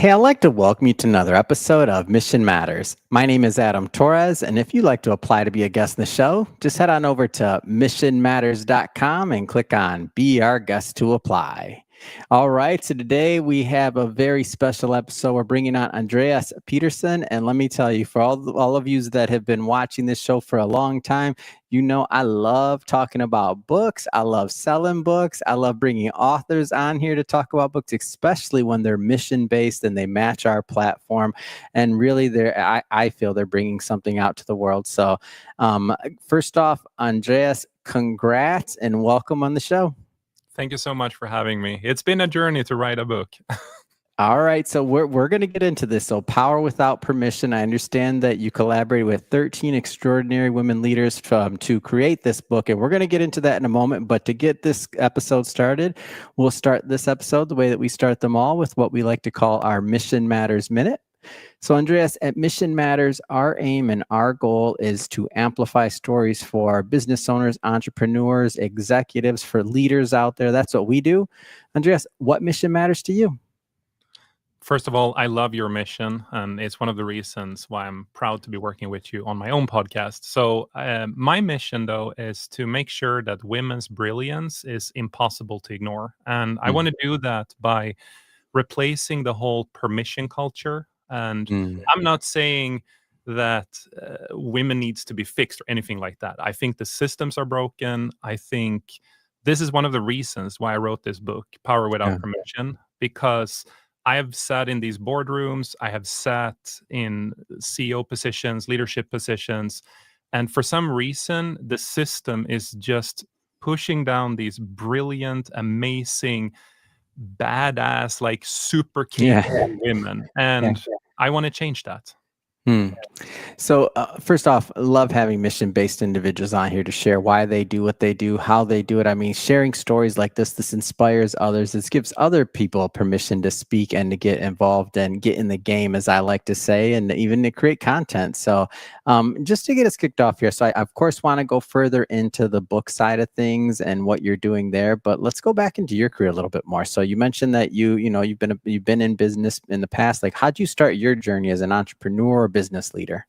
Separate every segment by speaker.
Speaker 1: Hey, I'd like to welcome you to another episode of Mission Matters. My name is Adam Torres, and if you'd like to apply to be a guest in the show, just head on over to missionmatters.com and click on Be Our Guest to apply. All right, so today we have a very special episode. We're bringing on Andreas Pettersson, and let me tell you, for all of you that have been watching this show for a long time, you know I love talking about books. I love selling books. I love bringing authors on here to talk about books, especially when they're mission-based and they match our platform. And really, I feel they're bringing something out to the world. So first off, Andreas, congrats and welcome on the show.
Speaker 2: Thank you so much for having me. It's been a journey to write a book.
Speaker 1: All right, so we're going to get into this. So, Power Without Permission. I understand that you collaborated with 13 extraordinary women leaders to create this book, and we're going to get into that in a moment. But to get this episode started, we'll start this episode the way that we start them all, with what we like to call our Mission Matters Minute. So, Andreas, at Mission Matters, our aim and our goal is to amplify stories for business owners, entrepreneurs, executives, for leaders out there. That's what we do. Andreas, what mission matters to you?
Speaker 2: First of all, I love your mission, and it's one of the reasons why I'm proud to be working with you on my own podcast. So my mission, though, is to make sure that women's brilliance is impossible to ignore. And I want to do that by replacing the whole permission culture. And I'm not saying that women needs to be fixed or anything like that. I think the systems are broken. I think this is one of the reasons why I wrote this book, Power Without Permission, because I have sat in these boardrooms, I have sat in CEO positions, leadership positions, and for some reason, the system is just pushing down these brilliant, amazing, badass, like super capable women. And I want to change that.
Speaker 1: So first off, love having mission-based individuals on here to share why they do what they do, how they do it. I mean, sharing stories like this inspires others. This gives other people permission to speak and to get involved and get in the game, as I like to say, and even to create content. So just to get us kicked off here, so I of course want to go further into the book side of things and what you're doing there, but let's go back into your career a little bit more. So you mentioned that you've been in business in the past. Like, how'd you start your journey as an entrepreneur or business leader?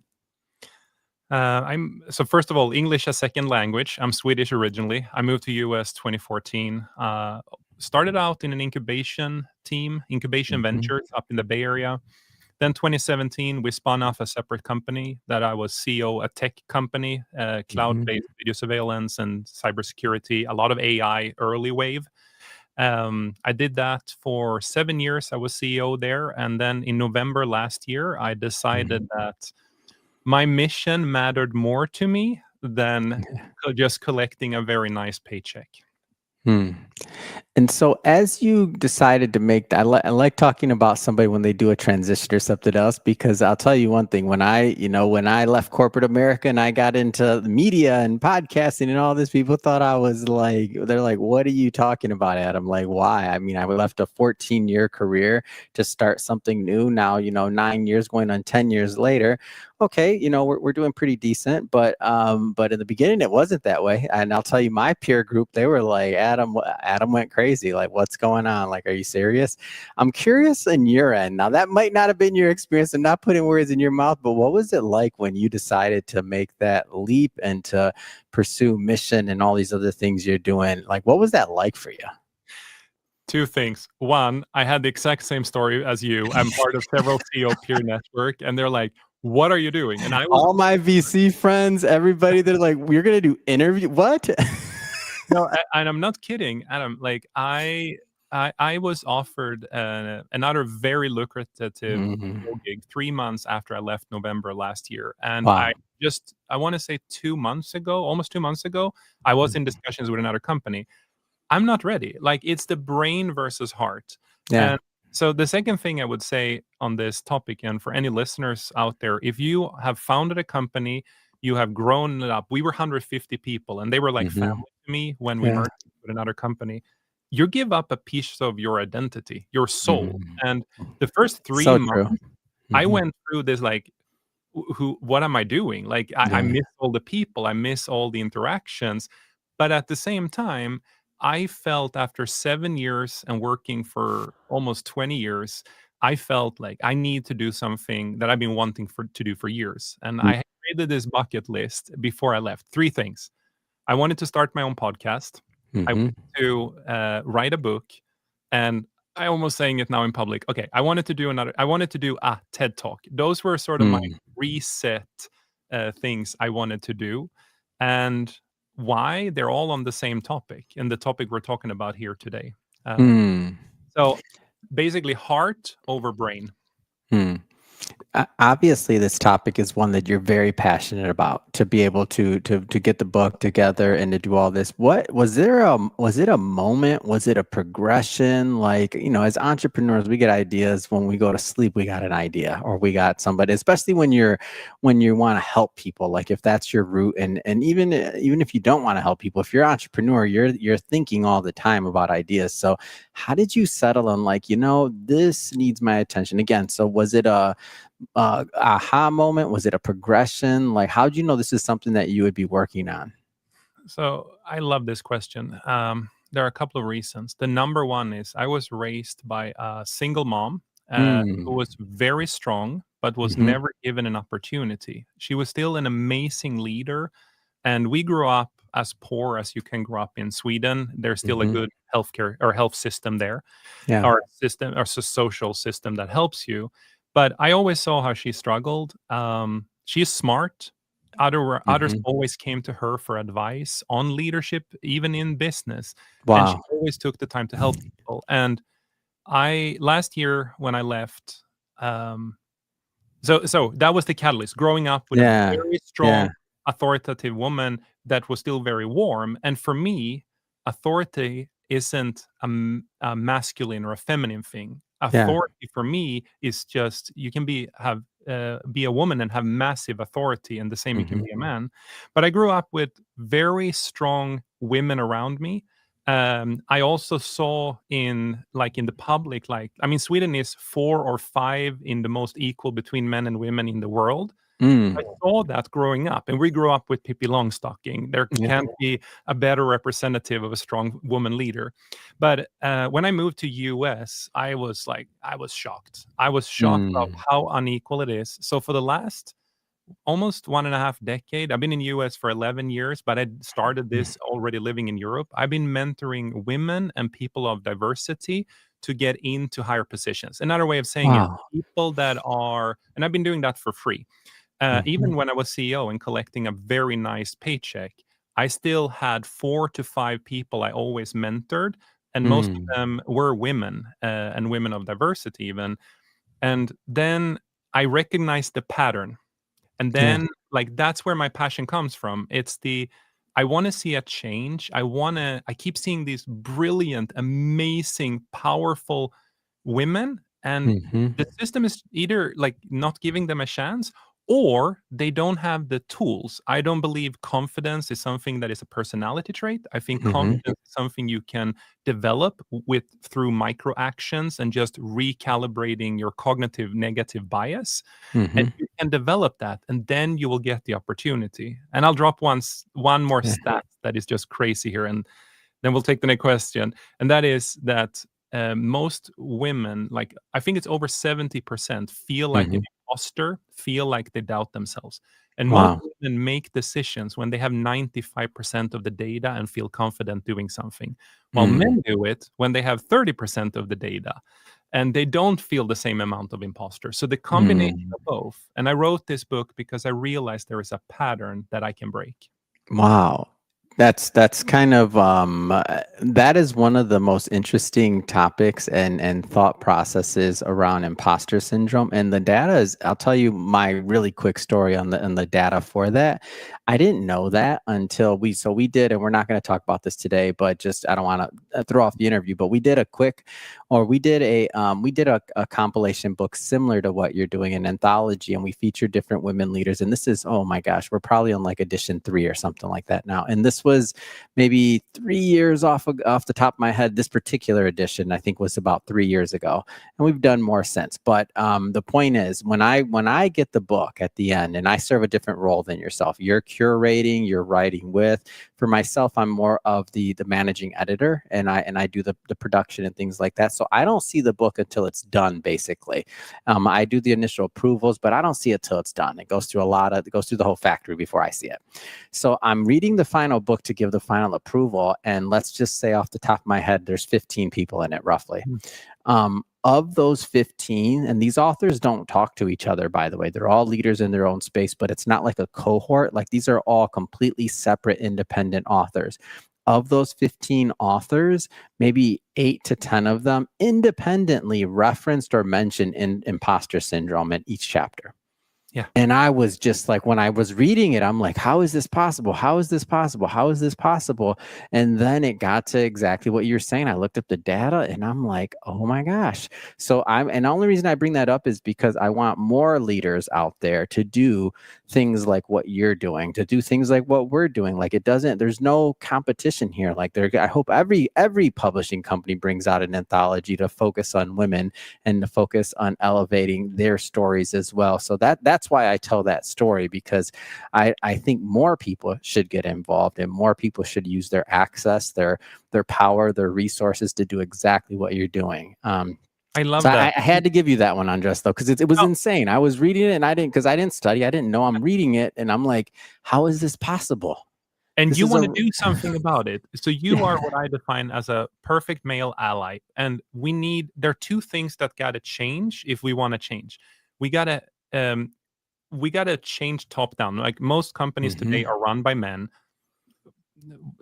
Speaker 2: So first of all, English as second language. I'm Swedish originally. I moved to US 2014. Started out in an incubation ventures up in the Bay Area. Then 2017, we spun off a separate company that I was CEO, a tech company, cloud-based video surveillance and cybersecurity, a lot of AI early wave. I did that for 7 years. I was CEO there. And then in November last year, I decided that my mission mattered more to me than just collecting a very nice paycheck.
Speaker 1: And so as you decided to make that, I like talking about somebody when they do a transition or something else, because I'll tell you one thing, when I left corporate America and I got into the media and podcasting and all this, people thought I was like, they're like, what are you talking about, Adam? Like, why? I mean, I left a 14-year career to start something new. Now, 9 years going on 10 years later. Okay, we're doing pretty decent, but in the beginning it wasn't that way. And I'll tell you, my peer group, they were like, Adam went crazy. Like, what's going on? Like, are you serious? I'm curious in your end. Now, that might not have been your experience. I'm not putting words in your mouth, but what was it like when you decided to make that leap and to pursue mission and all these other things you're doing? Like, what was that like for you?
Speaker 2: Two things. One, I had the exact same story as you. I'm part of several CEO peer network, and they're like, what are you doing? And
Speaker 1: all my VC friends, everybody, they're like, we're going to do interview. What?
Speaker 2: No, and I'm not kidding, Adam. Like I was offered another very lucrative gig 3 months after I left November last year. And I want to say almost 2 months ago, I was in discussions with another company. I'm not ready. Like, it's the brain versus heart.
Speaker 1: Yeah.
Speaker 2: And so the second thing I would say on this topic, and for any listeners out there, if you have founded a company, you have grown it up. We were 150 people, and they were like family to me when we merged with another company. You give up a piece of your identity, your soul. And the first 3 months, I went through this, like, what am I doing? Like, I miss all the people. I miss all the interactions. But at the same time, I felt after 7 years and working for almost 20 years I felt like I need to do something that I've been wanting to do for years. And
Speaker 1: Mm,
Speaker 2: I created this bucket list before I left. Three things. I wanted to start my own podcast. I
Speaker 1: mhm,
Speaker 2: wanted to write a book, and I almost saying it now in public. Okay, I wanted to do another. I wanted to do a TED talk. Those were sort of my
Speaker 1: mm,
Speaker 2: reset things I wanted to do, and why they're all on the same topic, and the topic we're talking about here today. Uh,
Speaker 1: mm,
Speaker 2: so basically, heart over brain.
Speaker 1: mm. Obviously, this topic is one that you're very passionate about. To be able to get the book together and to do all this, what was there? Was it a moment? Was it a progression? Like, as entrepreneurs, we get ideas when we go to sleep. We got an idea, or we got somebody. Especially when you want to help people. Like if that's your route, and even if you don't want to help people, if you're an entrepreneur, you're thinking all the time about ideas. So, how did you settle on like, this needs my attention again? So, was it a aha moment? Was it a progression? Like, how'd you know this is something that you would be working on?
Speaker 2: So I love this question. There are a couple of reasons. The number one is I was raised by a single mom who
Speaker 1: Mm,
Speaker 2: was very strong, but was
Speaker 1: mhm,
Speaker 2: never given an opportunity. She was still an amazing leader. And we grew up as poor as you can grow up in Sweden. There's still a
Speaker 1: mhm.
Speaker 2: good healthcare or health system there,
Speaker 1: Yeah.
Speaker 2: or system or social system that helps you. But I always saw how she struggled. She's smart. Others
Speaker 1: Mhm.
Speaker 2: always came to her for advice on leadership, even in business, and she
Speaker 1: Wow.
Speaker 2: always took the time to help people. And I last year when I left, um, so that was the catalyst. Growing up with a
Speaker 1: Yeah.
Speaker 2: very strong,
Speaker 1: Yeah.
Speaker 2: authoritative woman that was still very warm, and for me, authority isn't a masculine or a feminine thing.
Speaker 1: Yeah.
Speaker 2: Authority for me is just you can be a woman and have massive authority, and the same you can
Speaker 1: Mhm.
Speaker 2: be a man. But I grew up with very strong women around me. I also saw in the public, like I mean, Sweden is 4 or 5 in the most equal between men and women in the world. I
Speaker 1: Mm.
Speaker 2: saw that growing up, and we grew up with Pippi Longstocking. There
Speaker 1: Yeah.
Speaker 2: can't be a better representative of a strong woman leader. But when I moved to US, I was shocked. I was shocked of
Speaker 1: Mm.
Speaker 2: how unequal it is. So for the last almost 1.5 decade. I've been in US for 11 years, but I started
Speaker 1: Mm.
Speaker 2: this already living in Europe. I've been mentoring women and people of diversity to get into higher positions. Another way of saying it,
Speaker 1: Wow.
Speaker 2: people that are, and I've been doing that for free.
Speaker 1: Mhm.
Speaker 2: Even when I was CEO and collecting a very nice paycheck, I still had 4 to 5 people I always mentored, and most of
Speaker 1: Mm.
Speaker 2: them were women and women of diversity, even. And then I recognized the pattern, and
Speaker 1: Yeah.
Speaker 2: then, like, that's where my passion comes from. It's the I wanna see a change. I keep seeing these brilliant, amazing, powerful women, and
Speaker 1: Mhm.
Speaker 2: the system is either, like, not giving them a chance, or they don't have the tools. I don't believe confidence is something that is a personality trait. I think
Speaker 1: Mhm.
Speaker 2: confidence is something you can develop with through micro actions and just recalibrating your cognitive negative bias, and
Speaker 1: Mhm.
Speaker 2: you can develop that, and then you will get the opportunity. And I'll drop one more
Speaker 1: Yeah.
Speaker 2: stat that is just crazy here, and then we'll take the next question. And that is that most women, like I think it's over 70%, feel like an
Speaker 1: Mhm.
Speaker 2: imposter, feel like they doubt themselves. And most
Speaker 1: Wow.
Speaker 2: women make decisions when they have 95% of the data and feel confident doing something, while
Speaker 1: Mm.
Speaker 2: men do it when they have 30% of the data and they don't feel the same amount of imposter. So the combination
Speaker 1: Mm.
Speaker 2: of both. And I wrote this book because I realized there is a pattern that I can break.
Speaker 1: Wow. That's kind of that is one of the most interesting topics and thought processes around imposter syndrome. And the data is, I'll tell you my really quick story on the data for that. I didn't know that until we did, and we're not going to talk about this today, but just I don't want to throw off the interview, but we did a quick, or we did a compilation book similar to what you're doing, an anthology, and we featured different women leaders. And this is, oh my gosh, we're probably on like edition 3 or something like that now. And this was maybe 3 years off the top of my head. This particular edition, I think, was about 3 years ago, and we've done more since. But the point is, when I get the book at the end, and I serve a different role than yourself, you're curating, you're writing with. For myself, I'm more of the managing editor, and I do the production and things like that. So I don't see the book until it's done, basically. I do the initial approvals, but I don't see it till it's done. It goes through it goes through the whole factory before I see it. So I'm reading the final book to give the final approval, and let's just say off the top of my head, there's 15 people in it roughly. Of those 15, and these authors don't talk to each other, by the way, they're all leaders in their own space, but it's not like a cohort. Like, these are all completely separate, independent authors. Of those 15 authors, maybe 8 to 10 of them independently referenced or mentioned in imposter syndrome in each chapter.
Speaker 2: Yeah.
Speaker 1: And I was just like, when I was reading it, I'm like, how is this possible? How is this possible? How is this possible? And then it got to exactly what you're saying. I looked up the data and I'm like, oh my gosh. And the only reason I bring that up is because I want more leaders out there to do things like what you're doing, to do things like what we're doing. Like, there's no competition here. Like, I hope every publishing company brings out an anthology to focus on women and to focus on elevating their stories as well. So that's why I tell that story, because I think more people should get involved and more people should use their access, their power, their resources to do exactly what you're doing.
Speaker 2: I love
Speaker 1: So
Speaker 2: that.
Speaker 1: I had to give you that one, Andres, though, because it was
Speaker 2: Oh,
Speaker 1: insane. I was reading it and I didn't study. I didn't know. I'm reading it and I'm like, how is this possible?
Speaker 2: and
Speaker 1: This
Speaker 2: you
Speaker 1: is
Speaker 2: want to do something about it. So you are what I define as a perfect male ally. And there are two things that got to change if we want to change. We got to change top down. Like, most companies today are run by men,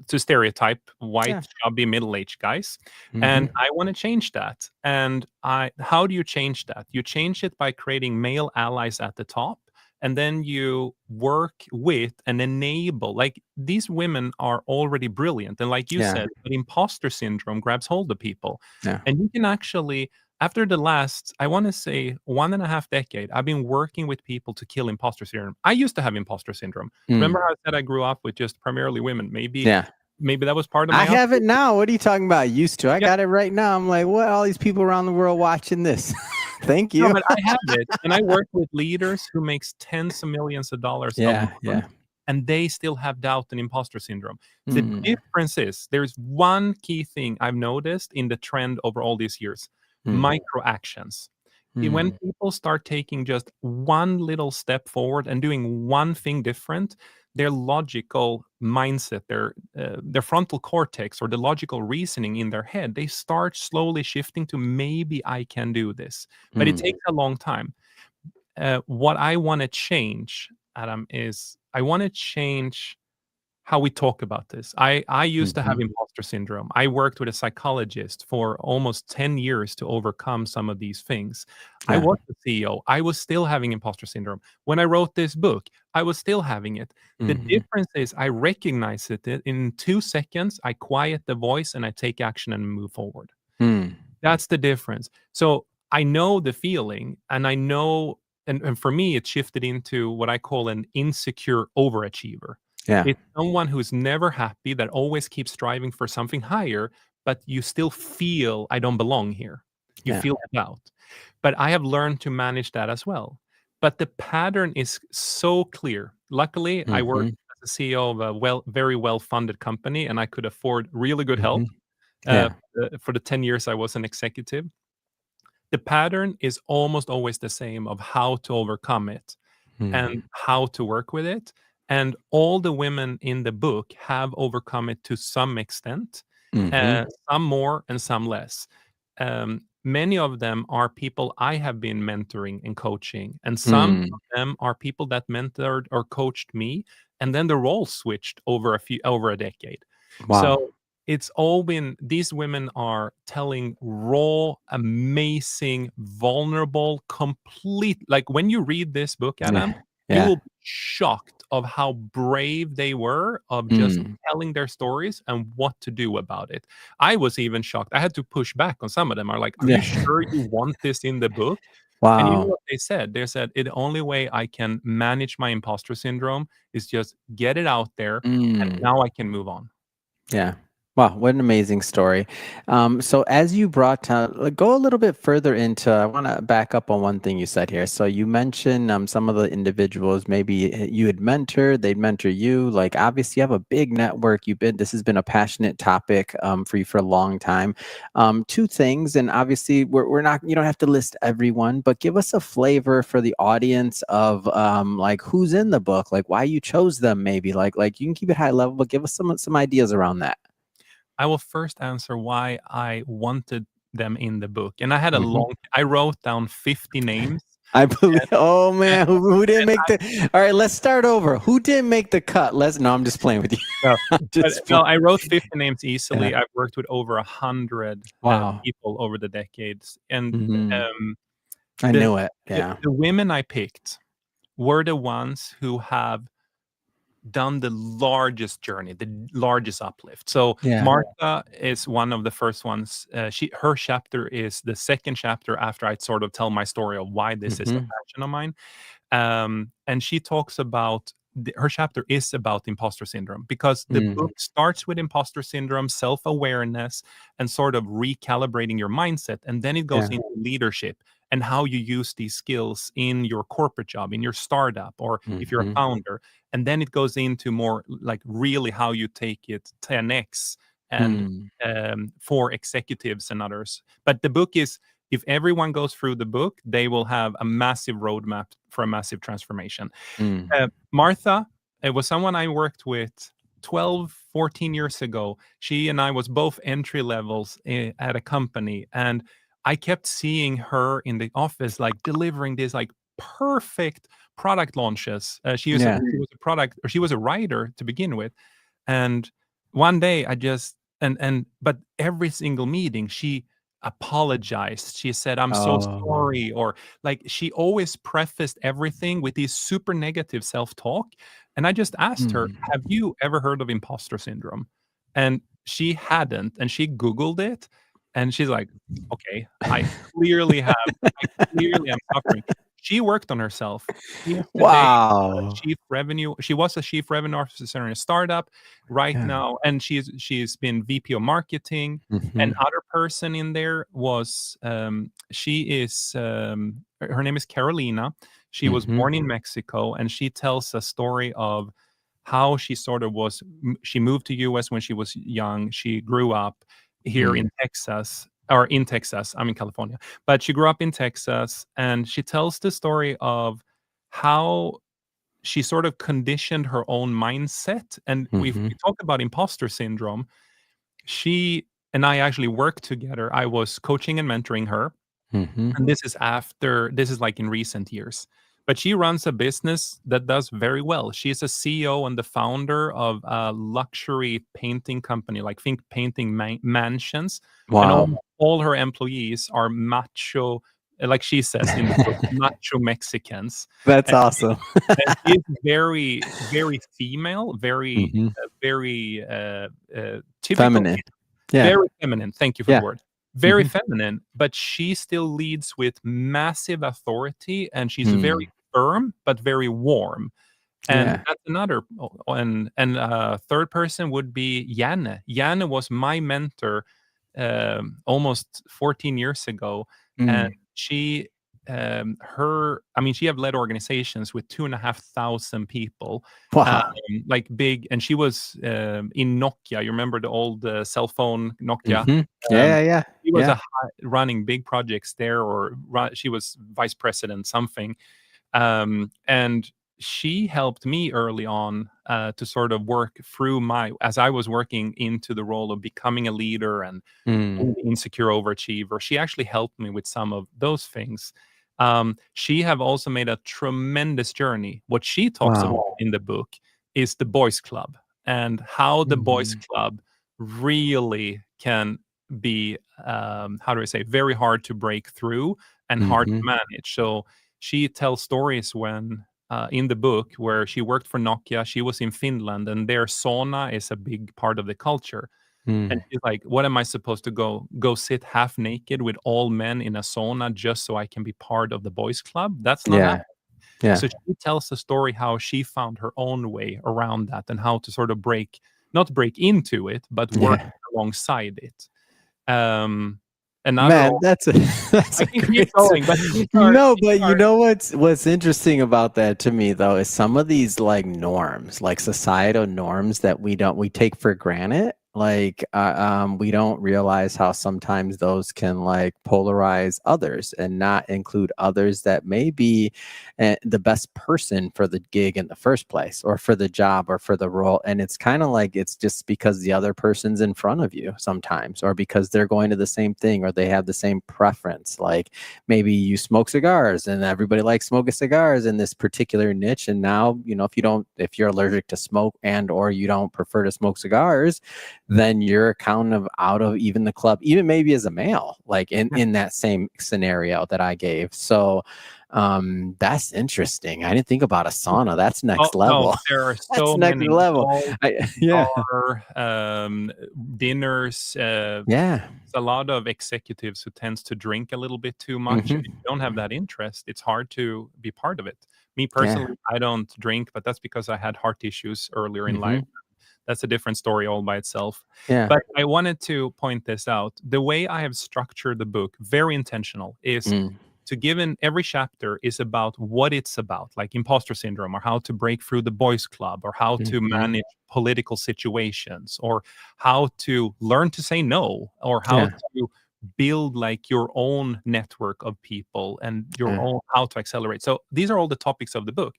Speaker 2: to stereotype white,
Speaker 1: Yeah.
Speaker 2: chubby, middle-aged guys. And I want to change that. And how do you change that? You change it by creating male allies at the top, and then you work with and enable. Like, these women are already brilliant, and like you
Speaker 1: Yeah.
Speaker 2: said, but imposter syndrome grabs hold of people.
Speaker 1: Yeah.
Speaker 2: And you can actually, after the last, I want to say, 1.5 decade, I've been working with people to kill imposter syndrome. I used to have imposter syndrome. Remember how I said I grew up with just primarily women? Maybe that was part of
Speaker 1: I
Speaker 2: my
Speaker 1: have it now. What are you talking about? Used to. I
Speaker 2: Yeah.
Speaker 1: got it right now. I'm like, what? All these people around the world watching this. Thank
Speaker 2: No,
Speaker 1: you.
Speaker 2: but I have it, and I work with leaders who makes tens of millions of dollars a month, and they still have doubt and imposter syndrome. The difference is, there's one key thing I've noticed in the trend over all these years: micro actions. When people start taking just one little step forward and doing one thing different, their logical mindset, their frontal cortex, or the logical reasoning in their head, they start slowly shifting to, maybe I can do this. But it takes a long time. What I want to change, Adam, is I want to change how we talk about this. I used to have imposter syndrome. I worked with a psychologist for almost 10 years to overcome some of these things. I was the CEO. I was still having imposter syndrome. When I wrote this book, I was still having it. The difference is, I recognize it in 2 seconds. I quiet the voice and I take action and move forward. That's the difference. So I know the feeling, and I know, and for me, it shifted into what I call an insecure overachiever.
Speaker 1: Yeah.
Speaker 2: It's someone who's never happy, that always keeps striving for something higher, but you still feel, I don't belong here. You feel doubt. But I have learned to manage that as well. But the pattern is so clear. Luckily, I work as a CEO of a very well-funded company, and I could afford really good help for the 10 years I was an executive. The pattern is almost always the same, of how to overcome it and how to work with it. And all the women in the book have overcome it to some extent, some more and some less. Many of them are people I have been mentoring and coaching, and some of them are people that mentored or coached me, and then the roles switched over a decade.
Speaker 1: Wow.
Speaker 2: So it's all been, these women are telling raw, amazing, vulnerable, complete. Like, when you read this book, Adam, you will be shocked of how brave they were of just telling their stories and what to do about it. I was even shocked. I had to push back on some of them. Are like, are you sure you want this in the book? And you know
Speaker 1: Wow.
Speaker 2: what they said? They said, the only way I can manage my imposter syndrome is just get it out there, and now I can move on.
Speaker 1: Yeah. Wow, what an amazing story. So as you brought go a little bit further into, I want to back up on one thing you said here. So you mentioned some of the individuals maybe you had mentored, they'd mentor you. Like obviously you have a big network. This has been a passionate topic for you for a long time. Two things, and obviously we're not, you don't have to list everyone, but give us a flavor for the audience of like who's in the book, like why you chose them, maybe like you can keep it high level, but give us some ideas around that.
Speaker 2: I will first answer why I wanted them in the book, and I had a
Speaker 1: Mhm.
Speaker 2: long I wrote down 50 names,
Speaker 1: I believe. Oh
Speaker 2: and
Speaker 1: man, who didn't
Speaker 2: and
Speaker 1: make the? All right, let's start over. Who didn't make the cut? Let's. No, I'm just playing with you.
Speaker 2: no,
Speaker 1: I'm
Speaker 2: but
Speaker 1: just
Speaker 2: no,
Speaker 1: playing.
Speaker 2: I wrote 50 names
Speaker 1: Yeah.
Speaker 2: easily. I've worked with over 100
Speaker 1: Wow.
Speaker 2: people over the decades, and
Speaker 1: Hmm.
Speaker 2: um,
Speaker 1: I
Speaker 2: the,
Speaker 1: knew it. Yeah.
Speaker 2: the women I picked were the ones who have done the largest journey, the largest uplift. So
Speaker 1: Yeah.
Speaker 2: Martha is one of the first ones. Her chapter is the second chapter after I sort of tell my story of why this is a
Speaker 1: Hmm.
Speaker 2: passion of mine. And she talks about her chapter is about imposter syndrome because the
Speaker 1: Mm.
Speaker 2: book starts with imposter syndrome, self awareness, and sort of recalibrating your mindset. And then it goes
Speaker 1: Yeah.
Speaker 2: into leadership and how you use these skills in your corporate job, in your startup, or if you're a
Speaker 1: Hmm.
Speaker 2: founder. And then it goes into more like really how you take it 10x and
Speaker 1: Mm.
Speaker 2: for executives and others. But the book is if everyone goes through the book, they will have a massive roadmap for a massive transformation.
Speaker 1: Mm.
Speaker 2: Martha, it was someone I worked with 12, 14 years ago. She and I was both entry levels at a company, and I kept seeing her in the office, like delivering this like perfect product launches.
Speaker 1: Yeah.
Speaker 2: She was a product, or she was a writer to begin with, and one day I just but every single meeting she apologized. She said, "I'm so
Speaker 1: Oh.
Speaker 2: sorry," or like she always prefaced everything with these super negative self-talk. And I just asked her,
Speaker 1: Mm.
Speaker 2: "Have you ever heard of imposter syndrome?" And she hadn't, and she Googled it, and she's like, "Okay, I clearly have. I clearly am suffering." She worked on herself. She is today
Speaker 1: Wow.
Speaker 2: she was a chief revenue officer in a startup right
Speaker 1: Yeah.
Speaker 2: now, and she's been VP of marketing.
Speaker 1: Hmm.
Speaker 2: Another person in there was she is her name is Carolina. She was
Speaker 1: Hmm.
Speaker 2: born in Mexico, and she tells a story of how she sort of she moved to US when she was young. She grew up here
Speaker 1: Mm.
Speaker 2: in Texas, or in Texas. I'm in California, but she grew up in Texas, and she tells the story of how she sort of conditioned her own mindset. And we
Speaker 1: Hmm.
Speaker 2: talk about imposter syndrome. She and I actually worked together. I was coaching and mentoring her,
Speaker 1: Hmm.
Speaker 2: and this is like in recent years. But she runs a business that does very well. She's a CEO and the founder of a luxury painting company, like think painting mansions, and
Speaker 1: Wow.
Speaker 2: all her employees are macho, like she says in the book, macho Mexicans.
Speaker 1: That's awesome.
Speaker 2: And she is very, very female,
Speaker 1: Hmm.
Speaker 2: very, typical,
Speaker 1: Feminine. Yeah.
Speaker 2: very feminine. Thank you for the
Speaker 1: Yeah.
Speaker 2: word. Very
Speaker 1: Hmm.
Speaker 2: feminine, but she still leads with massive authority, and she's
Speaker 1: Mm.
Speaker 2: very firm, but very warm. And
Speaker 1: Yeah.
Speaker 2: that's another and third person would be Janne. Janne was my mentor, almost 14 years ago, and
Speaker 1: Mm.
Speaker 2: she, her I mean, she have led organizations with 2,500 people, um,
Speaker 1: Wow.
Speaker 2: like big and she was, in Nokia. You remember the old, cell phone Nokia?
Speaker 1: Mhm.
Speaker 2: Um,
Speaker 1: Yeah, yeah,
Speaker 2: she was
Speaker 1: yeah.
Speaker 2: running big projects there, or she was vice president something. And she helped me early on to sort of work through as I was working into the role of becoming a leader and
Speaker 1: Mm.
Speaker 2: being the insecure overachiever. She actually helped me with some of those things. She have also made a tremendous journey. What she talks about
Speaker 1: Wow.
Speaker 2: in the book is the boys club, and how the boys
Speaker 1: Mhm.
Speaker 2: club really can be, how do I say, very hard to break through and hard to
Speaker 1: Mhm.
Speaker 2: manage. So she tells stories when in the book where she worked for Nokia. She was in Finland, and their sauna is a big part of the culture. And
Speaker 1: Mm.
Speaker 2: she's like, "What am I supposed to go sit half naked with all men in a sauna just so I can be part of the boys club? That's not
Speaker 1: Yeah,
Speaker 2: happening."
Speaker 1: yeah.
Speaker 2: So she tells the story how she found her own way around that, and how to sort of not break into it, but work
Speaker 1: Yeah.
Speaker 2: alongside it. Um, Another,
Speaker 1: Man, that's a that's
Speaker 2: I
Speaker 1: a
Speaker 2: can keep
Speaker 1: great
Speaker 2: going, but these
Speaker 1: no, but you
Speaker 2: are
Speaker 1: know what's interesting about that to me though is some of these like norms, like societal norms that we take for granted. Like we don't realize how sometimes those can like polarize others and not include others that may be the best person for the gig in the first place or for the job or for the role. And it's kind of like it's just because the other person's in front of you sometimes, or because they're going to the same thing or they have the same preference. Like maybe you smoke cigars and everybody likes smoking cigars in this particular niche. And now, if you're allergic to smoke and or you don't prefer to smoke cigars, then you're kind of out of even the club, even maybe as a male, like in that same scenario that I gave. So that's interesting. I didn't think about a sauna. That's
Speaker 2: Oh,
Speaker 1: next
Speaker 2: no,
Speaker 1: level.
Speaker 2: there are
Speaker 1: That's
Speaker 2: so
Speaker 1: next
Speaker 2: many
Speaker 1: level.
Speaker 2: golf,
Speaker 1: Yeah.
Speaker 2: bar, dinners.
Speaker 1: Yeah.
Speaker 2: A lot of executives who tends to drink a little bit too much, and if you don't have that interest, it's hard to be part of it. Me
Speaker 1: Yeah.
Speaker 2: personally, I don't drink, but that's because I had heart issues earlier in life.
Speaker 1: Hmm.
Speaker 2: That's a different story all by itself.
Speaker 1: Yeah.
Speaker 2: But I wanted to point this out. The way I have structured the book, very intentional, is
Speaker 1: Mm.
Speaker 2: to give in every chapter is about what it's about, like imposter syndrome, or how to break through the boys club, or how to
Speaker 1: Hmm.
Speaker 2: manage political situations, or how to learn to say no, or how
Speaker 1: Yeah.
Speaker 2: to build like your own network of people and your
Speaker 1: Yeah.
Speaker 2: own how to accelerate. So these are all the topics of the book.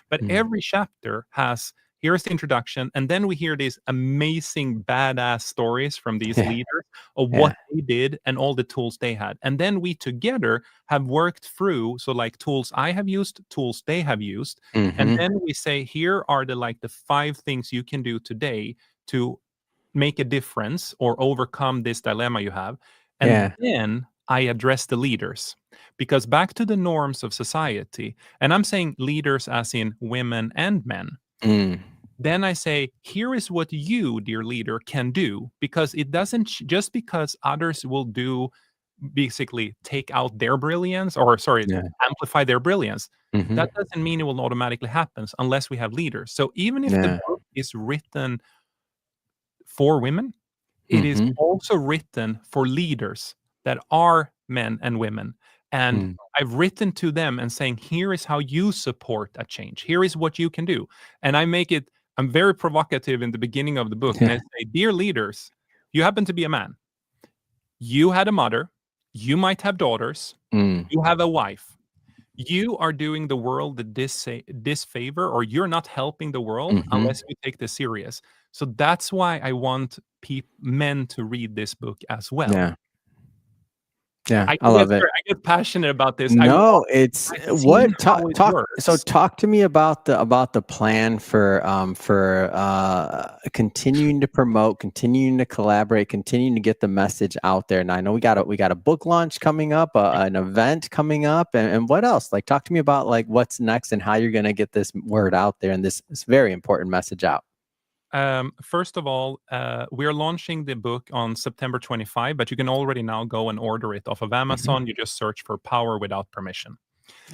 Speaker 2: But
Speaker 1: Mm.
Speaker 2: every chapter has, here's the introduction, and then we hear these amazing badass stories from these
Speaker 1: Yeah.
Speaker 2: leaders of
Speaker 1: Yeah.
Speaker 2: what they did and all the tools they had. And then we together have worked through, so like tools I have used, tools they have used, and
Speaker 1: Hmm.
Speaker 2: then we say here are the 5 things you can do today to make a difference or overcome this dilemma you have. And
Speaker 1: Yeah.
Speaker 2: then I address the leaders, because back to the norms of society, and I'm saying leaders as in women and men.
Speaker 1: Mm.
Speaker 2: Then I say, here is what you, dear leader, can do, because it doesn't just because others will do, basically take out their brilliance, or sorry,
Speaker 1: Yeah.
Speaker 2: amplify their brilliance.
Speaker 1: Hmm.
Speaker 2: That doesn't mean it will automatically happen unless we have leaders. So even if the
Speaker 1: Yeah.
Speaker 2: book is written for women, it is
Speaker 1: Hmm.
Speaker 2: also written for leaders that are men and women. And
Speaker 1: Mm.
Speaker 2: I've written to them and saying, here is how you support a change. Here is what you can do. And I'm very provocative in the beginning of the book. And I
Speaker 1: Yeah.
Speaker 2: say, dear leaders, you happen to be a man. You had a mother. You might have daughters.
Speaker 1: Mm.
Speaker 2: You have a wife. You are doing the world the disfavor, or you're not helping the world
Speaker 1: Hmm.
Speaker 2: unless you take this serious. So that's why I want men to read this book as well.
Speaker 1: Yeah. Yeah.
Speaker 2: I
Speaker 1: I
Speaker 2: get
Speaker 1: love it.
Speaker 2: I get passionate about this.
Speaker 1: No, it's
Speaker 2: I've seen
Speaker 1: what
Speaker 2: how it works.
Speaker 1: talk to me about the plan for continuing to promote, continuing to collaborate, continuing to get the message out there. And I know we got a book launch coming up, an event coming up, and what else? Like talk to me about like what's next and how you're going to get this word out there and this very important message out.
Speaker 2: First of all, we are launching the book on September 25, but you can already now go and order it off of
Speaker 1: Hmm.
Speaker 2: Amazon. You just search for Power Without Permission.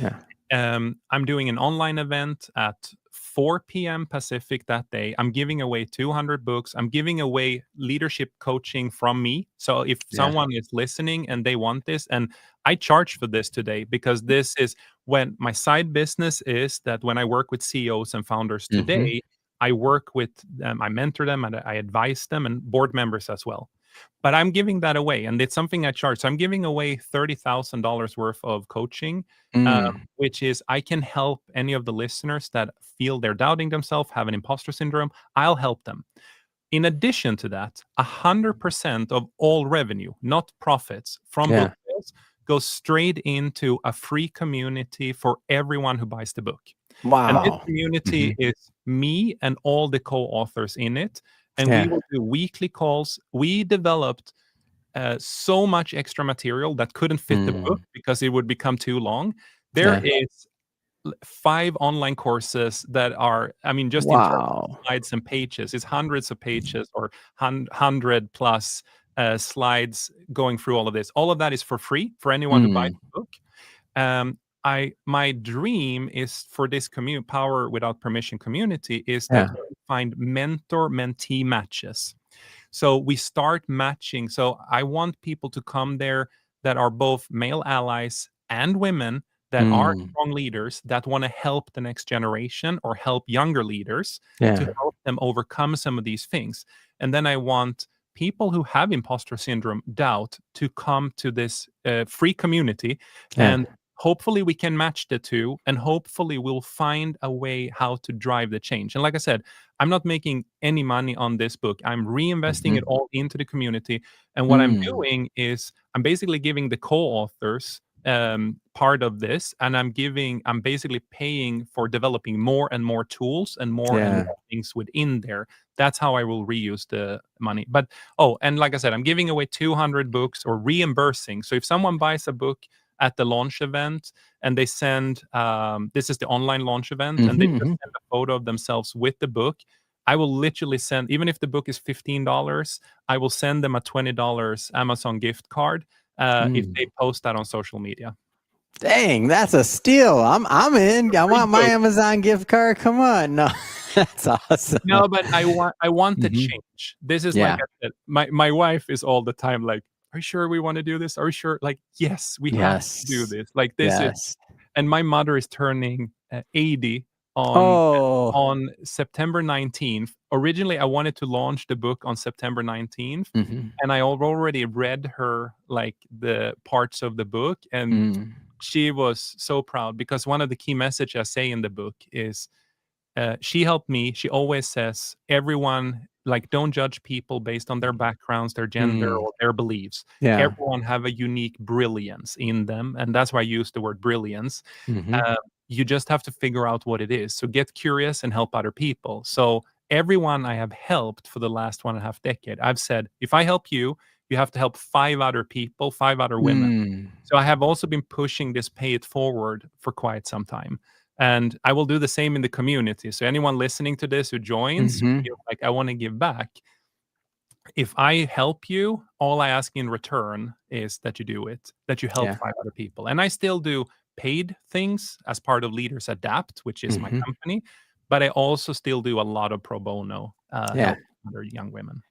Speaker 1: Yeah.
Speaker 2: I'm doing an online event at 4 p.m. Pacific that day. I'm giving away 200 books. I'm giving away leadership coaching from me. So if
Speaker 1: Yeah.
Speaker 2: someone is listening and they want this, and I charge for this today, because this is when my side business is that when I work with CEOs and founders
Speaker 1: Hmm.
Speaker 2: today, I work with them, I mentor them, and I advise them, and board members as well. But I'm giving that away, and it's something I charge. So I'm giving away $30,000 worth of coaching,
Speaker 1: Mm.
Speaker 2: which is I can help any of the listeners that feel they're doubting themselves, have an imposter syndrome. I'll help them. In addition to that, 100% of all revenue, not profits, from book
Speaker 1: Yeah.
Speaker 2: sales goes straight into a free community for everyone who buys the book. And this
Speaker 1: Wow. Hmm.
Speaker 2: community is me and all the co-authors in it. And we
Speaker 1: Yeah.
Speaker 2: will do weekly calls. We developed so much extra material that couldn't fit the book
Speaker 1: Mm.
Speaker 2: because it would become too long. There
Speaker 1: Yeah.
Speaker 2: is 5 online courses that are, I mean, just in terms of
Speaker 1: Wow.
Speaker 2: slides and pages, it's hundreds of pages, or 100 plus slides going through all of this. All of that is for free for anyone who buys
Speaker 1: Mm.
Speaker 2: the book. My dream is for this Power Without Permission community is that
Speaker 1: Yeah.
Speaker 2: we find mentor mentee matches. So we start matching. So I want people to come there that are both male allies and women that are
Speaker 1: Mm.
Speaker 2: strong leaders that want to help the next generation or help younger leaders to
Speaker 1: Yeah.
Speaker 2: help them overcome some of these things. And then I want people who have imposter syndrome, doubt, to come to this free community,
Speaker 1: Yeah.
Speaker 2: and hopefully we can match the two, and hopefully we'll find a way how to drive the change. And like I said, I'm not making any money on this book. I'm reinvesting it
Speaker 1: Mhm.
Speaker 2: all into the community. And what I'm
Speaker 1: Mm.
Speaker 2: doing is I'm basically giving the co-authors part of this, and I'm basically paying for developing more and more tools and
Speaker 1: Yeah.
Speaker 2: more things within there. That's how I will reuse the money. But oh, and like I said, I'm giving away 200 books, or reimbursing. So if someone buys a book at the launch event and they send this is the online launch event, and
Speaker 1: Mhm,
Speaker 2: they just
Speaker 1: mhm.
Speaker 2: send a photo of themselves with the book, I will literally send, even if the book is $15, I will send them a $20 Amazon gift card if
Speaker 1: Mm.
Speaker 2: they post that on social media.
Speaker 1: Dang, that's a steal. I'm in. I
Speaker 2: Free
Speaker 1: want my
Speaker 2: book.
Speaker 1: Amazon gift card. Come on. No. That's awesome.
Speaker 2: No, but I want the
Speaker 1: Mhm.
Speaker 2: change. This is like
Speaker 1: Yeah.
Speaker 2: I said, my wife is all the time like, "Are you sure we wanna do this? Are you sure?" Like, "Yes, we have to do
Speaker 1: Yes.
Speaker 2: this." Like, this is,
Speaker 1: Yes.
Speaker 2: and my mother is turning 80
Speaker 1: Oh.
Speaker 2: on September 19th. Originally, I wanted to launch the book on September 19th,
Speaker 1: Mhm.
Speaker 2: and I already read her, like, the parts of the book, and
Speaker 1: Mm.
Speaker 2: she was so proud because one of the key message I say in the book is, she helped me. She always says, everyone, like, don't judge people based on their backgrounds, their gender,
Speaker 1: Mm.
Speaker 2: or their beliefs.
Speaker 1: Yeah.
Speaker 2: Everyone have a unique brilliance in them, and that's why I use the word brilliance.
Speaker 1: Mhm.
Speaker 2: Uh, you just have to figure out what it is. So get curious and help other people. So everyone I have helped for the last 1.5 decade, I've said, if I help you, you have to help 5 other people, 5 other women.
Speaker 1: Mm.
Speaker 2: So I have also been pushing this pay it forward for quite some time. And I will do the same in the community. So anyone listening to this who joins, who
Speaker 1: Mhm.
Speaker 2: feels like I want to give back, if I help you, all I ask in return is that you do it, that you help
Speaker 1: Yeah.
Speaker 2: 5 other people. And I still do paid things as part of Leaders Adapt, which is my
Speaker 1: Mhm.
Speaker 2: company, but I also still do a lot of pro bono
Speaker 1: Yeah.
Speaker 2: help other young women.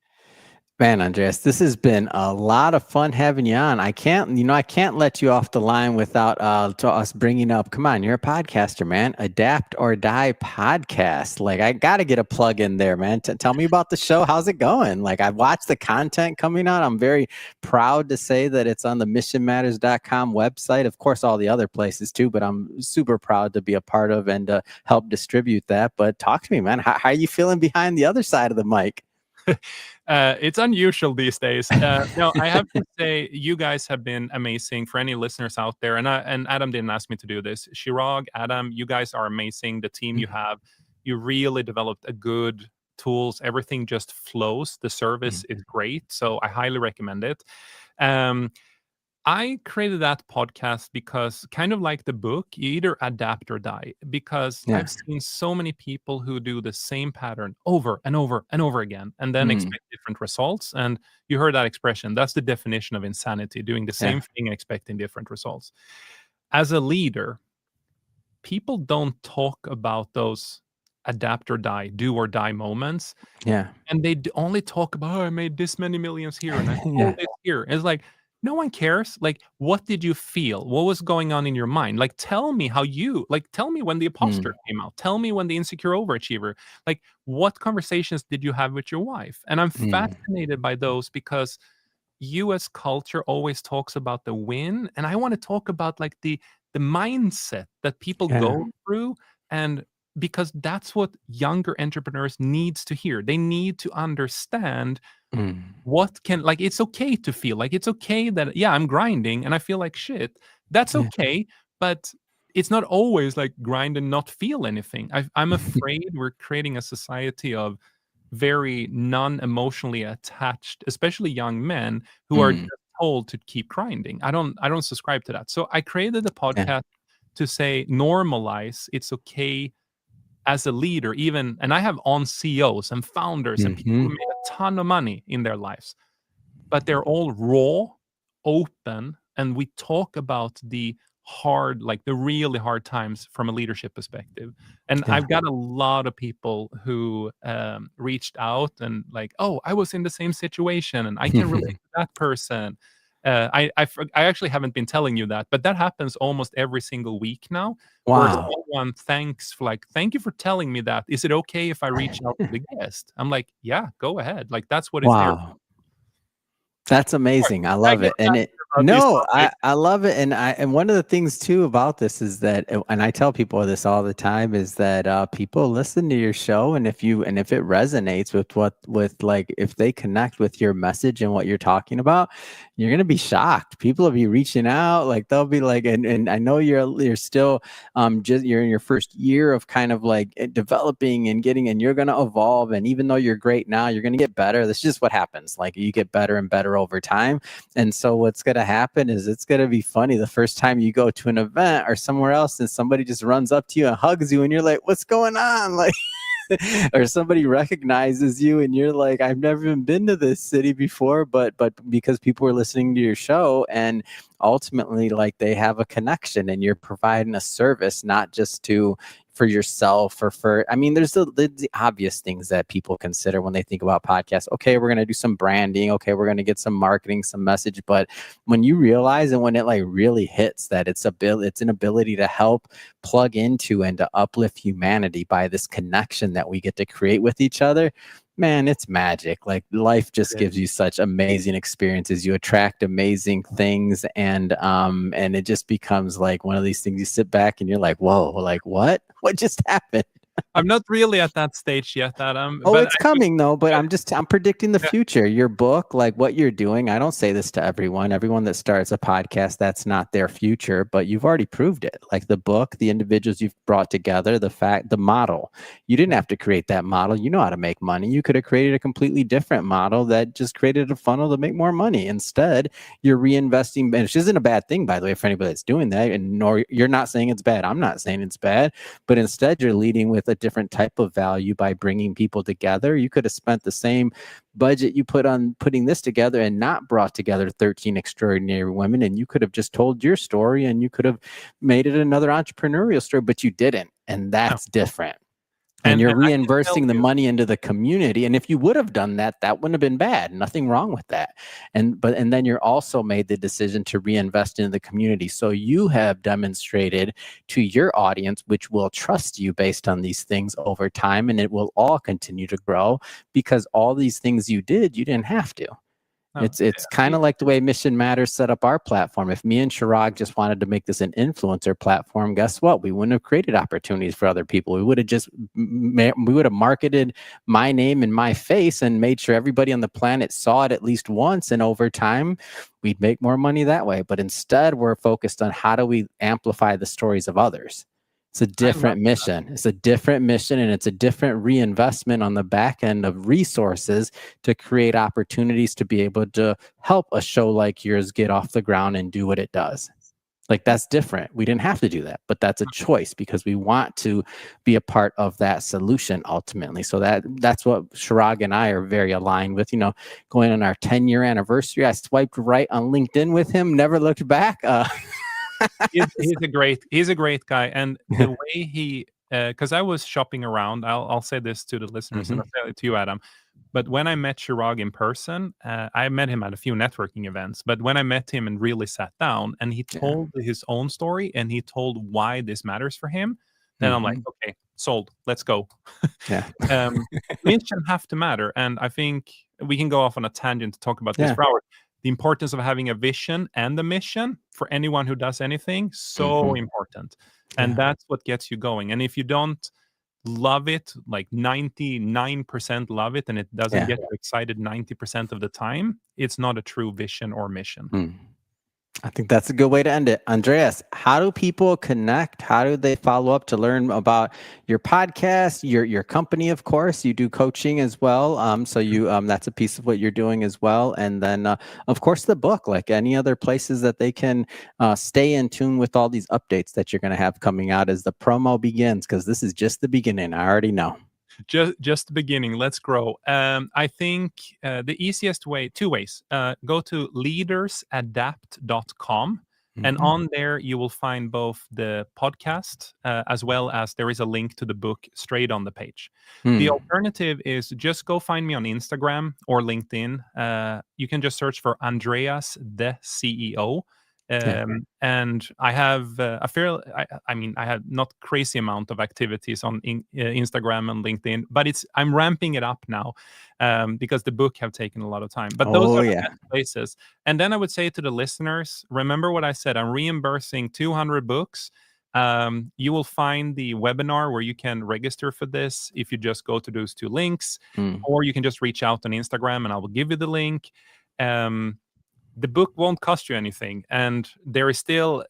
Speaker 1: Man, Andreas, this has been a lot of fun having you on. I can't let you off the line without to us bringing up. Come on, you're a podcaster, man. Adapt or Die podcast. Like, I got to get a plug in there, man. Tell me about the show. How's it going? Like, I've watched the content coming out. I'm very proud to say that it's on the missionmatters.com website. Of course, all the other places too, but I'm super proud to be a part of and help distribute that. But talk to me, man. How are you feeling behind the other side of the mic?
Speaker 2: It's unusual these days. No, I have to say, you guys have been amazing for any listeners out there. And Adam didn't ask me to do this. Shirag, Adam, you guys are amazing. The team you have, you really developed a good tools. Everything just flows. The service is great. So I highly recommend it. Um, I created that podcast because, kind of like the book, you either adapt or die. Because
Speaker 1: Yeah.
Speaker 2: I've seen so many people who do the same pattern over and over and over again, and then
Speaker 1: Mm.
Speaker 2: expect different results. And you heard that expression. That's the definition of insanity, doing the
Speaker 1: Yeah.
Speaker 2: same thing and expecting different results. As a leader, people don't talk about those adapt or die, do or die moments,
Speaker 1: Yeah.
Speaker 2: and they only talk about, "Oh, I made this many millions here, and I sold
Speaker 1: Yeah.
Speaker 2: this here." It's like, no one cares. Like, what did you feel? What was going on in your mind? Like, tell me how you like, tell me when the
Speaker 1: Mm.
Speaker 2: imposter came out. Tell me when the insecure overachiever. Like, what conversations did you have with your wife? And I'm
Speaker 1: Mm.
Speaker 2: fascinated by those because US culture always talks about the win, and I want to talk about, like, the mindset that people
Speaker 1: Yeah.
Speaker 2: go through, and because that's what younger entrepreneurs needs to hear. They need to understand
Speaker 1: Mm.
Speaker 2: what can, like, it's okay to feel like, it's okay that, yeah, I'm grinding and I feel like shit. That's
Speaker 1: Yeah.
Speaker 2: okay, but it's not always like grind and not feel anything. I'm afraid we're creating a society of very non-emotionally attached, especially young men who are just
Speaker 1: Mm.
Speaker 2: told to keep grinding. I don't subscribe to that. So I created a
Speaker 1: Yeah.
Speaker 2: podcast to say, normalize, it's okay as a leader, even, and I have on CEOs and founders and people who
Speaker 1: Mhm.
Speaker 2: made a ton of money in their lives, but they're all raw, open, and we talk about the hard, like the really hard times from a leadership perspective. And
Speaker 1: Yeah.
Speaker 2: I've got a lot of people who reached out and like, oh, I was in the same situation and I can relate to that person. I actually haven't been telling you that, but that happens almost every single week now, where
Speaker 1: Wow.
Speaker 2: someone thanks for like, thank you for telling me that. Is it okay if I reach out to the guest? I'm like, yeah, go ahead. Like that's what it's there.
Speaker 1: Wow. That's
Speaker 2: Sorry,
Speaker 1: amazing. I
Speaker 2: I
Speaker 1: love
Speaker 2: get
Speaker 1: it. And it
Speaker 2: passionate about these
Speaker 1: no,
Speaker 2: topics.
Speaker 1: I love it. And one of the things too about this is that, and I tell people this all the time, is that people listen to your show, and if it resonates with like if they connect with your message and what you're talking about, you're gonna be shocked. People will be reaching out, like they'll be like, and I know you're still just you're in your first year of kind of like developing and getting, and you're gonna evolve. And even though you're great now, you're gonna get better. That's just what happens. Like you get better and better over time. And so what's going to happen is it's going to be funny the first time you go to an event or somewhere else and somebody just runs up to you and hugs you and you're like, what's going on? Like, or somebody recognizes you and you're like, I've never even been to this city before, but because people are listening to your show, and ultimately like they have a connection and you're providing a service, not just for yourself or for, I mean, there's the obvious things that people consider when they think about podcasts. Okay, we're going to do some branding. Okay, we're going to get some marketing, some message. But when you realize, and when it like really hits that it's an ability to help plug into and to uplift humanity by this connection that we get to create with each other, man, it's magic. Like life just gives you such amazing experiences. You attract amazing things, and it just becomes like one of these things you sit back and you're like, whoa, like what just happened?
Speaker 2: I'm not really at that stage yet, Adam.
Speaker 1: Oh,
Speaker 2: But
Speaker 1: it's coming though, but
Speaker 2: yeah,
Speaker 1: I'm predicting the
Speaker 2: yeah,
Speaker 1: future. Your book, like what you're doing, I don't say this to everyone. Everyone that starts a podcast, that's not their future, but you've already proved it. Like the book, the individuals you've brought together, the model. You didn't
Speaker 2: yeah.
Speaker 1: have to create that model. You know how to make money. You could have created a completely different model that just created a funnel to make more money. Instead, you're reinvesting, which isn't a bad thing, by the way, for anybody that's doing that. And nor you're not saying it's bad. I'm not saying it's bad, but instead you're leading with a different type of value by bringing people together. You could have spent the same budget you put on putting this together and not brought together 13 extraordinary women, and you could have just told your story and you could have made it another entrepreneurial story, but you didn't, and
Speaker 2: No.
Speaker 1: that's different. And
Speaker 2: And
Speaker 1: you're
Speaker 2: I can tell
Speaker 1: reinvesting the
Speaker 2: you,
Speaker 1: money into the community. And if you would have done that, that wouldn't have been bad. Nothing wrong with that. And then you're also made the decision to reinvest into the community. So you have demonstrated to your audience, which will trust you based on these things over time, and it will all continue to grow because all these things you did, you didn't have to.
Speaker 2: no,
Speaker 1: It's kind of like the way Mission Matters set up our platform. If me and Chirag just wanted to make this an influencer platform, guess what? We wouldn't have created opportunities for other people. We would have just we would have marketed my name and my face and made sure everybody on the planet saw it at least once. And over time, we'd make more money that way. But instead, we're focused on how do we amplify the stories of others. It's a
Speaker 2: I love
Speaker 1: different mission. It's a different mission, and it's a different reinvestment on the back end of resources to create opportunities to be able to help a show like yours get off the ground and do what it does. Like that's different. We didn't have to do that, but that's a choice because we want to be a part of that solution ultimately. So that's what Chirag and I are very aligned with. You know, going on our 10-year anniversary, I swiped right on LinkedIn with him, never looked back.
Speaker 2: he's a great guy, and the way he because I was shopping around. I'll say this to the listeners, and
Speaker 1: Mhm.
Speaker 2: I'll say it to you, Adam. But when I met Chirag in person, I met him at a few networking events. But when I met him and really sat down, and he
Speaker 1: Yeah.
Speaker 2: told his own story and he told why this matters for him, then I'm like,
Speaker 1: Mhm.
Speaker 2: okay, sold. Let's go.
Speaker 1: Yeah.
Speaker 2: um, mission have to matter, and I think we can go off on a tangent to talk about this
Speaker 1: Yeah.
Speaker 2: for hours. The importance of having a vision and a mission for anyone who does anything, so
Speaker 1: Mhm.
Speaker 2: important, and
Speaker 1: Yeah.
Speaker 2: that's what gets you going. And if you don't love it, like 99% love it, and it doesn't
Speaker 1: Yeah.
Speaker 2: get you excited 90% of the time, it's not a true vision or mission.
Speaker 1: Mm. I think that's a good way to end it. Andreas, how do people connect? How do they follow up to learn about your podcast, your company? Of course, you do coaching as well. So you that's a piece of what you're doing as well. And then, of course, the book. Like any other places that they can stay in tune with all these updates that you're going to have coming out as the promo begins, because this is just the beginning. I already know.
Speaker 2: Just the beginning. Let's grow. I think the easiest way, two ways. Go to leadersadapt.com. And
Speaker 1: Mhm.
Speaker 2: on there, you will find both the podcast as well as there is a link to the book straight on the page. The
Speaker 1: Mm.
Speaker 2: alternative is just go find me on Instagram or LinkedIn. You can just search for Andreas, the CEO.
Speaker 1: Yeah.
Speaker 2: And I have a fair, I mean, I have not crazy amount of activities on Instagram and LinkedIn, but I'm ramping it up now because the book have taken a lot of time. But those
Speaker 1: Oh,
Speaker 2: are the
Speaker 1: yeah.
Speaker 2: best places. And then I would say to the listeners, remember what I said. I'm reimbursing 200 books. You will find the webinar where you can register for this if you just go to those two links,
Speaker 1: Mm.
Speaker 2: or you can just reach out on Instagram and I will give you the link. The book won't cost you anything, and there is still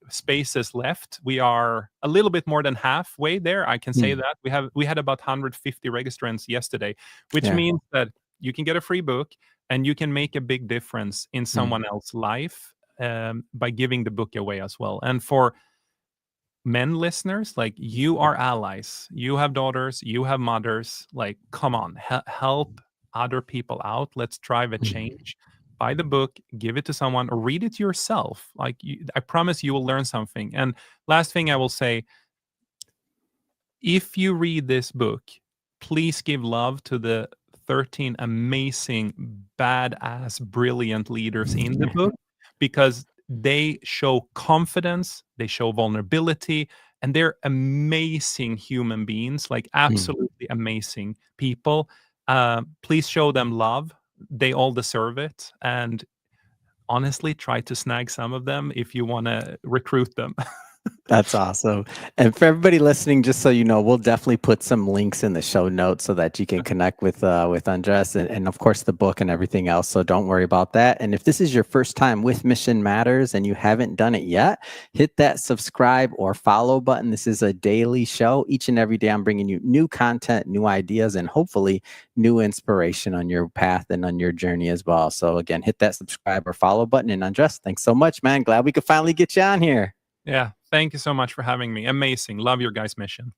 Speaker 2: spaces left. We are a little bit more than halfway there, I can say
Speaker 1: Mm.
Speaker 2: that. We had about 150 registrants yesterday, which
Speaker 1: Yeah.
Speaker 2: means that you can get a free book and you can make a big difference in
Speaker 1: Mm.
Speaker 2: someone else's life by giving the book away as well. And for men listeners, like, you are allies, you have daughters, you have mothers, like, come on, help other people out. Let's drive a
Speaker 1: Mm.
Speaker 2: change. Buy the book, give it to someone, or read it yourself. Like, I promise you will learn something. And last thing I will say, if you read this book, please give love to the 13 amazing, badass, brilliant leaders in the book, because they show confidence, they show vulnerability, and they're amazing human beings, like
Speaker 1: Mm.
Speaker 2: absolutely amazing people. Please show them love. They all deserve it. And honestly, try to snag some of them if you want to recruit them.
Speaker 1: That's awesome. And for everybody listening, just so you know, we'll definitely put some links in the show notes so that you can connect with Andres and of course the book and everything else. So don't worry about that. And if this is your first time with Mission Matters and you haven't done it yet, hit that subscribe or follow button. This is a daily show. Each and every day I'm bringing you new content, new ideas, and hopefully new inspiration on your path and on your journey as well. So again, hit that subscribe or follow button. And Andres, thanks so much, man. Glad we could finally get you on here.
Speaker 2: Yeah. Thank you so much for having me. Amazing. Love your guys' mission.